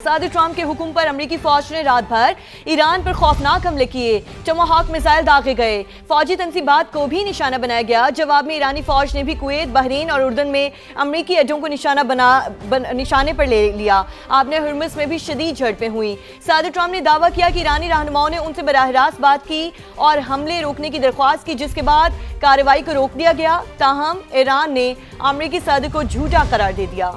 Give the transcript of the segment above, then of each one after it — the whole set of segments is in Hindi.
सदर ट्रंप के हुक्म पर अमेरिकी फौज ने रात भर ईरान पर खौफनाक हमले किए। टोमाहॉक मिसाइल दागे गए। फौजी तनसीबात को भी निशाना बनाया गया। जवाब में ईरानी फौज ने भी कुवैत, बहरीन और उर्दन में अमेरिकी अड्डों को निशाने पर ले लिया। आपने हुर्मुज़ में भी शदीद झड़पें हुई। सदर ट्रंप ने दावा किया कि ईरानी रहनुमाओं ने उनसे बराह रास्त बात की और हमले रोकने की दरख्वास्त की, जिसके बाद कार्रवाई को रोक दिया गया। ताहम ईरान ने अमेरिकी सदर को झूठा करार दे दिया।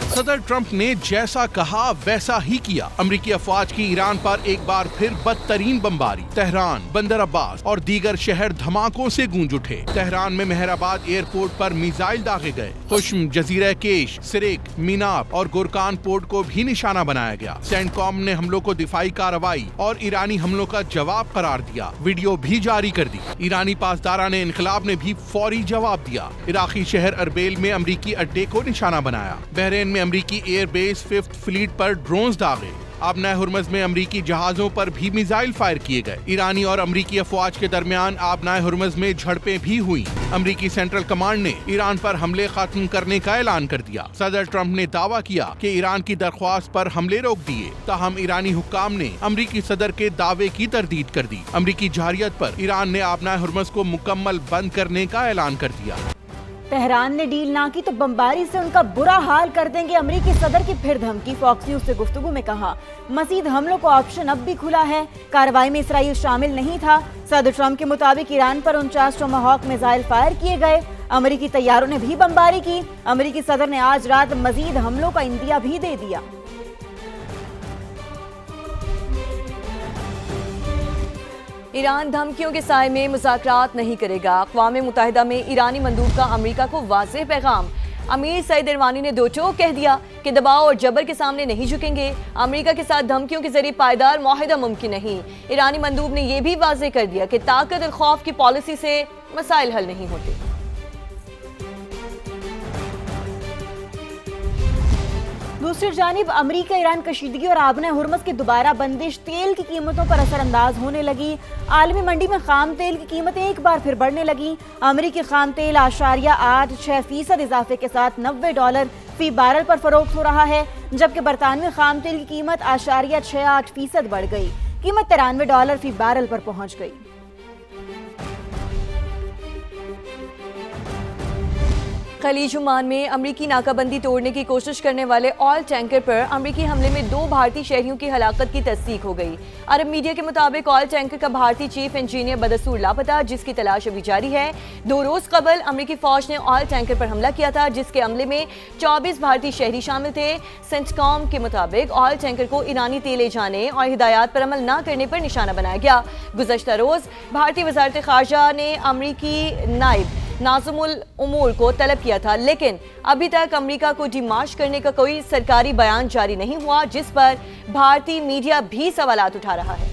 सदर ट्रंप ने जैसा कहा वैसा ही किया। अमेरिकी अफवाज की ईरान पर एक बार फिर बदतरीन बमबारी। तेहरान, बंदर अब्बास और दीगर शहर धमाकों से गूंज उठे। तेहरान में मेहराबाद एयरपोर्ट पर मिसाइल दागे गए। खुश्म, जजीरा केश, सिरिक, मीनाब और गुरकान पोर्ट को भी निशाना बनाया गया। सेंटकॉम ने हमलों को दिफाई कार्रवाई और ईरानी हमलों का जवाब करार दिया। वीडियो भी जारी कर दी। ईरानी पासदारा ने इनकलाब ने भी फौरी जवाब दिया। इराकी शहर अरबेल में अमेरिकी अड्डे को निशाना बनाया। बहरीन में अमेरिकी एयरबेस 5th फ्लीट पर ड्रोन्स दागे। आबना हुर्मुज़ में अमेरिकी जहाजों पर भी मिसाइल फायर किए गए। ईरानी और अमेरिकी अफवाज के दरमियान आबना हुर्मुज़ में झड़पें भी हुई। अमेरिकी सेंट्रल कमांड ने ईरान पर हमले खत्म करने का ऐलान कर दिया। सदर ट्रंप ने दावा किया कि ईरान की दरख्वास्त पर हमले रोक दिए। ताहम ईरानी हुक्काम ने अमेरिकी सदर के दावे की तरदीद कर दी। अमेरिकी जारियत पर ईरान ने आबना हुर्मुज़ को मुकम्मल बंद करने का ऐलान कर दिया। तेहरान ने डील ना की तो बमबारी से उनका बुरा हाल कर देंगे। अमेरिकी सदर की फिर धमकी। फॉक्स न्यूज से गुफ्तगू में कहा, मजीद हमलों का ऑप्शन अब भी खुला है। कार्रवाई में इसराइल शामिल नहीं था। सदर ट्रंप के मुताबिक ईरान पर 49 टोमाहॉक मिसाइल फायर किए गए। अमेरिकी तैयारों ने भी बमबारी की। अमेरिकी सदर ने आज रात मजीद हमलों का इंदिया भी दे दिया। ईरान धमकियों के साए में मुज़ाकरात नहीं करेगा। अक़वाम मुत्तहिदा में ईरानी मंदूब का अमेरिका को वाज़ेह पैगाम। अमीर सईद इरवानी ने दो टोक कह दिया कि दबाव और जबर के सामने नहीं झुकेंगे। अमेरिका के साथ धमकियों के जरिए पायदार मुआहिदा मुमकिन नहीं। ईरानी मंदूब ने यह भी वाज़ेह कर दिया कि ताकत और खौफ की पॉलिसी से मसाइल हल नहीं होते। दूसरी जानिब अमेरिका ईरान कशीदगी और आबना हुर्मुज़ की दोबारा बंदिश तेल की कीमतों पर असरअंदाज होने लगी। आलमी मंडी में खाम तेल की कीमतें एक बार फिर बढ़ने लगी। अमेरिकी खाम तेल 8.6% इजाफे के साथ $90 फी बैरल पर फरोख्त हो रहा है, जबकि बरतानवी खाम तेल की कीमत 8.68% बढ़ गई। कीमत $93 फी बैरल पर पहुंच गई। खलीज ओमान में अमरीकी नाकाबंदी तोड़ने की कोशिश करने वाले ऑयल टैंकर पर अमरीकी हमले में 2 भारतीय शहरियों की हलाकत की तस्दीक हो गई। अरब मीडिया के मुताबिक ऑयल टैंकर का भारतीय चीफ इंजीनियर बदसूर लापता, जिसकी तलाश अभी जारी है। 2 रोज कबल अमरीकी फौज ने ऑयल टैंकर पर हमला किया था, जिसके हमले में 24 भारतीय शहरी शामिल थे। सेंटकॉम के मुताबिक ऑयल टैंकर को ईरानी तेल ले जाने और हिदायत पर अमल न करने पर निशाना बनाया गया। गुज़श्ता रोज भारतीय वज़ारत ख़ारजा ने अमरीकी नायब नाज़िमुल उमूर को तलब किया था, लेकिन अभी तक अमेरिका को डिमार्च करने का कोई सरकारी बयान जारी नहीं हुआ, जिस पर भारतीय मीडिया भी सवालात उठा रहा है।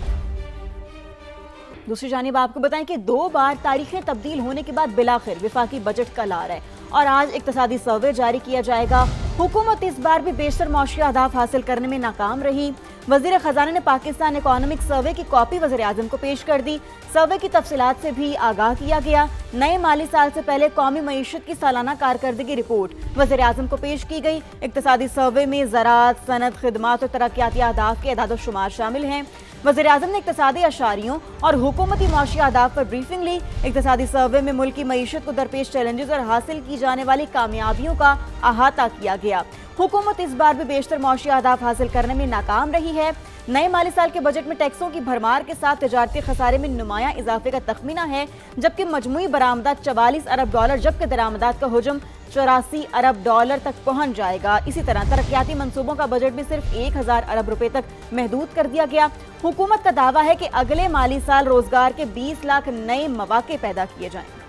दूसरी जानिब आपको बताएं कि 2 बार तारीखें तब्दील होने के बाद बिलाखिर विफाकी बजट कल आ रहा है और आज इक्तसादी सर्वे जारी किया जाएगा। हुकूमत इस बार भी बेशतर मौशी अहदाफ हासिल करने में नाकाम रही। वज़ीर ख़जाना ने पाकिस्तान इकोनॉमिक सर्वे की कॉपी वज़ीर आज़म को पेश कर दी। सर्वे की तफसीलात से भी आगाह किया गया। नए माली साल से पहले कौमी मईशत की सालाना कारकर्दगी रिपोर्ट वज़ीर आज़म को पेश की गई। इक्तसादी सर्वे में ज़राअत, सनत, खिदमात और तरक्याती अहदाफ के अदाद शुमार शामिल हैं। वज़ीर आज़म ने इक्तसादी अशारियों और हुकूमती मौशी अहदाफ पर ब्रीफिंग ली। इक्तसादी सर्वे में मुल्क की मईशत को दरपेश चैलेंजेस और हासिल की जाने वाली कामयाबियों का अहाता किया गया। हुकूमत इस बार भी बेशतर मौशी अहदाफ हासिल करने में नाकाम रही है। नए माली साल के बजट में टैक्सों की भरमार के साथ तजारती खसारे में नुमायां इजाफे का तखमीना है, जबकि मजमूई बरामदात $44 अरब, जबकि दरामदात का हुजम $84 अरब तक पहुंच जाएगा। इसी तरह तरक्याती मंसूबों का बजट भी सिर्फ 1000 अरब रुपए तक महदूद कर दिया गया। हुकूमत का दावा है कि अगले माली साल रोजगार के 20 लाख नए मौके पैदा किए जाएंगे।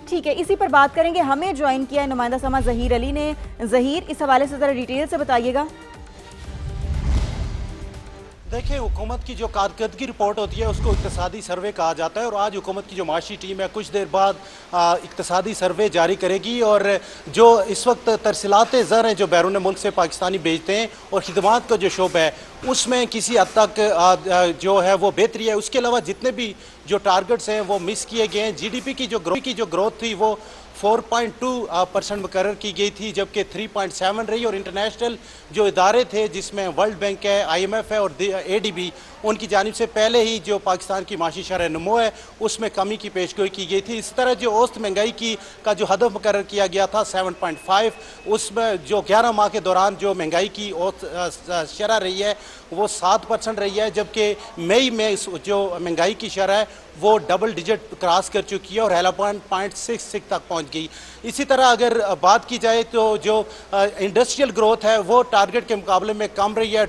ठीक है, इसी पर बात करेंगे। हमें ज्वाइन किया है नुमाइंदा समा ज़हीर अली ने। ज़हीर, इस हवाले से जरा डिटेल से बताइएगा। देखिए, हुकूमत की जो कारकर्दगी रिपोर्ट होती है उसको इक्तसादी सर्वे कहा जाता है और आज हुकूमत की जो माशी टीम है कुछ देर बाद इक्तसादी सर्वे जारी करेगी और जो इस वक्त तरसीलात ज़र हैं जो बैरून मुल्क से पाकिस्तानी भेजते हैं और खिदमात का जो शोबा है उसमें किसी हद तक जो है वो बेहतरी है। उसके अलावा जितने भी जो टारगेट्स हैं वो मिस किए गए हैं। जीडीपी की जो ग्रोथ थी वो 4.2% मुकर्रर की गई थी, जबकि 3.7 रही। और इंटरनेशनल जो इदारे थे जिसमें वर्ल्ड बैंक है, IMF है और ADB, उनकी जानिब से पहले ही जो पाकिस्तान की माशी शरह नमो है उसमें कमी की पेशगोई की गई थी। इस तरह जो औसत महंगाई का जो हदफ मुकर्रर किया गया था 7.5, उसमें जो 11 माह के दौरान जो महंगाई की औसत शरह रही है वो 7% रही है, जबकि मई में जो महंगाई की शरह है वो डबल डिजिट क्रॉस कर चुकी है और 11.66 तक पहुंच गई। इसी तरह अगर बात की जाए तो जो इंडस्ट्रियल ग्रोथ है वो टारगेट के मुकाबले में कम रही है।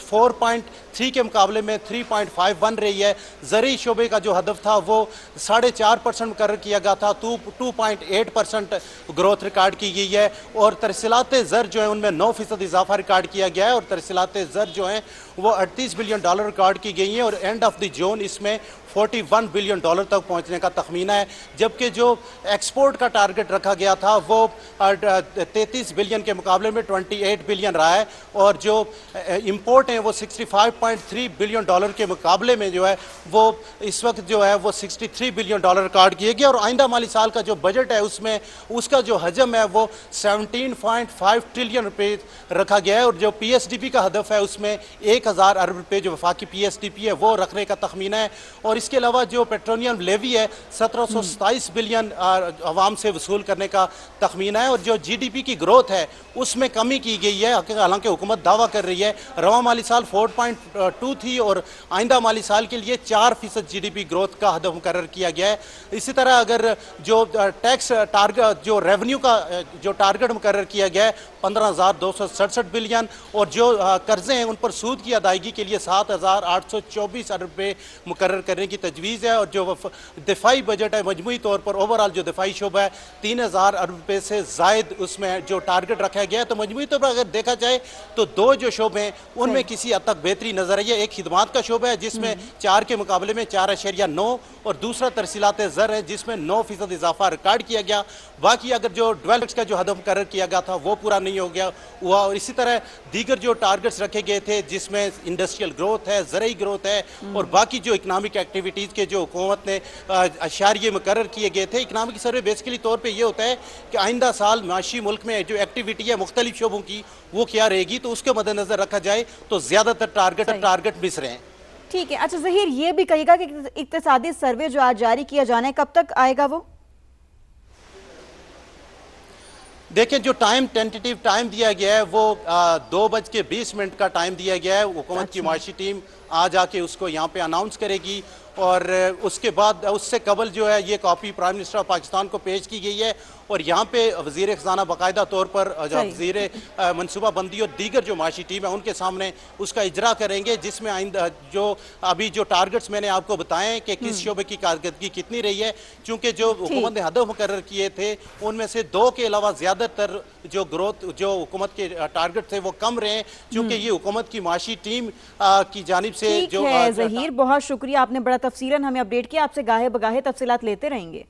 4.3 के मुकाबले में 3.51 रही है। ज़रूरी शोबे का जो हदफ था वो 4.5% मुकर्रर किया गया था, 2.8% ग्रोथ रिकॉर्ड की गई है। और तरसीलात ज़र जो है उनमें 9% इजाफा रिकॉर्ड किया गया है और तरसीलात ज़र जो हैं वो $38 बिलियन रिकॉर्ड की गई हैं और एंड ऑफ द जून इसमें $41 बिलियन तक पहुंचने का तखमीना है। जबकि जो एक्सपोर्ट का टारगेट रखा गया था वो 33 बिलियन के मुकाबले में 28 बिलियन रहा है और जो इंपोर्ट हैं वो $65.3 बिलियन के मुकाबले में जो है वो इस वक्त जो है वो $63 बिलियन रिकॉर्ड किए गए। और आइंदा माली साल का जो बजट है उसमें उसका जो हजम है वो 17.5 ट्रिलियन रुपए रखा गया है और जो PSDP का हदफ है उसमें 1000 अरब रुपए जो वफाकी PSDP है वो रखने का तखमीना है। और इसके अलावा जो पेट्रोलियम लेवी है 1727 बिलियन अवाम से वसूल करने का तखमीना है। और जो GDP की ग्रोथ है उसमें कमी की गई है, हालांकि हुकूमत दावा कर रही है रवा माली साल 4.2 थी और आइंदा माली साल के लिए 4% GDP ग्रोथ का हदफ मुकर्रर किया गया है। इसी तरह अगर जो टैक्स टारगेट जो रेवेन्यू का जो टारगेट मुकर्रर किया गया है 15,267 बिलियन और जो कर्जे हैं उन पर सूद की अदायगी के लिए 7,824 अरब रुपये मुकर्रर करने की तजवीज़ है। और जो दिफाई बजट है मजमूई तौर पर ओवरऑल जो दिफाई शोबा है 3,000 अरब रुपये से ज़ायद उसमें जो टारगेट रखा गया है। तो मजमूई तौर पर अगर देखा जाए तो दो जो शोबे हैं उनमें किसी हद तक बेहतरी नजर आई है। एक खिदमात का शोबा है जिसमें 4 के मुकाबले में 4.9 और दूसरा तरसीलात ज़र है जिसमें 9% इजाफा रिकॉर्ड किया गया। बाकी अगर जो डेवलप्स का जो हदफ मुकर्रर किया गया था वो पूरा नहीं हो गया हुआ। और इसी तरह दीगर जो टारगेट्स रखे गए थे जिसमें इंडस्ट्रियल ग्रोथ है, ज़रूरी ग्रोथ है और बाकी जो इकनॉमिक एक्टिविटीज़ के जो हुकूमत ने अशारिये मुकर्रर किए गए थे। इकनॉमिक सर्वे बेसिकली तौर पर यह होता है कि आइंदा साल माशी मुल्क में जो एक्टिविटी है मुख्तलिफ शोबों की वो क्या रहेगी, तो उसके मद्देनजर रखा जाए तो ज़्यादातर टारगेट मिस रहे हैं। ठीक है। अच्छा ज़हीर, ये भी कहिएगा कि इक्तिसादी सर्वे जो आज जारी किया जाना है कब तक आएगा वो? देखिए, जो टेंटेटिव टाइम दिया गया है वो 2:20 का टाइम दिया गया है। हुकूमत की माशी टीम आज आके उसको यहाँ पे अनाउंस करेगी और उसके बाद उससे कबल जो है ये copy prime minister of Pakistan को पेश की गई है और यहाँ पे वज़ीर ख़ज़ाना बाकायदा तौर पर वज़ीर मनसूबा बंदी और दीगर जो माशी टीम है उनके सामने उसका इजरा करेंगे, जिसमें आइंदा जो अभी जो टारगेट्स मैंने आपको बताएं कि किस शोबे की कारकर्दगी कितनी रही है, चूँकि जो हुकूमत ने हदफ मुकर्रर किए थे उनमें से 2 के अलावा ज़्यादातर जो ग्रोथ जो हुकूमत के टारगेट थे वो कम रहे, चूँकि ये हुकूमत की माशी टीम की जानिब से जो ज़हीर, बहुत शुक्रिया, आपने बड़ा तफसीलन हमें अपडेट किया। आपसे गाहे बगाहे तफसीलात लेते रहेंगे।